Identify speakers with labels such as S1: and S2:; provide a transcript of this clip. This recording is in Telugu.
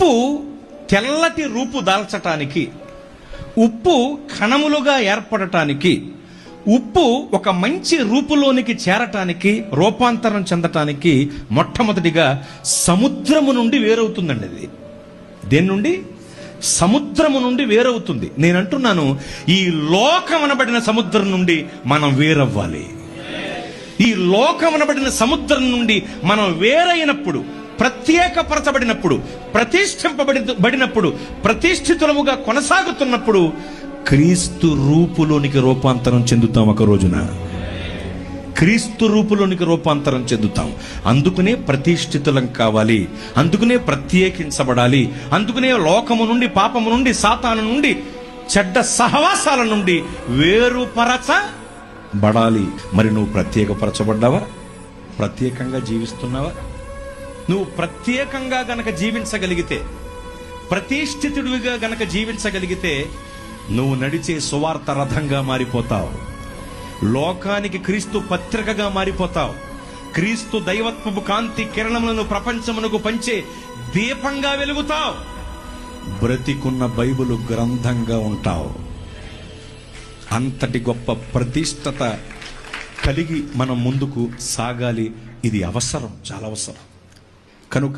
S1: ఉప్పు తెల్లటి రూపు దాల్చటానికి, ఉప్పు కణములుగా ఏర్పడటానికి, ఉప్పు ఒక మంచి రూపులోనికి చేరటానికి, రూపాంతరం చెందటానికి మొట్టమొదటిగా సముద్రము నుండి వేరవుతుందండి. అది దేని నుండి? సముద్రము నుండి వేరవుతుంది. నేను అంటున్నాను, ఈ లోకం అనబడిన సముద్రం నుండి మనం వేరవ్వాలి. ఈ లోకం అనబడిన సముద్రం నుండి మనం వేరైనప్పుడు, ప్రత్యేకపరచబడినప్పుడు, ప్రతిష్ఠింపబడినప్పుడు, ప్రతిష్ఠితులముగా కొనసాగుతున్నప్పుడు క్రీస్తు రూపులోనికి రూపాంతరం చెందుతాం. ఒక రోజున క్రీస్తు రూపులోనికి రూపాంతరం చెందుతాం. అందుకునే ప్రతిష్ఠితులం కావాలి, అందుకునే ప్రత్యేకించబడాలి, అందుకునే లోకము నుండి, పాపము నుండి, సాతాను నుండి, చెడ్డ సహవాసాల నుండి వేరుపరచబడాలి. మరి నువ్వు ప్రత్యేకపరచబడ్డావా? ప్రత్యేకంగా జీవిస్తున్నావా? నువ్వు ప్రత్యేకంగా గనక జీవించగలిగితే, ప్రతిష్ఠితుడిగా గనక జీవించగలిగితే, నువ్వు నడిచే సువార్త రథంగా మారిపోతావు. లోకానికి క్రీస్తు పత్రికగా మారిపోతావు. క్రీస్తు దైవత్వపు కాంతి కిరణములను ప్రపంచమునకు పంచే దీపంగా వెలుగుతావు. బ్రతికున్న బైబిలు గ్రంథంగా ఉంటావు. అంతటి గొప్ప ప్రతిష్టత కలిగి మనం ముందుకు సాగాలి. ఇది అవసరం, చాలా అవసరం. కనుక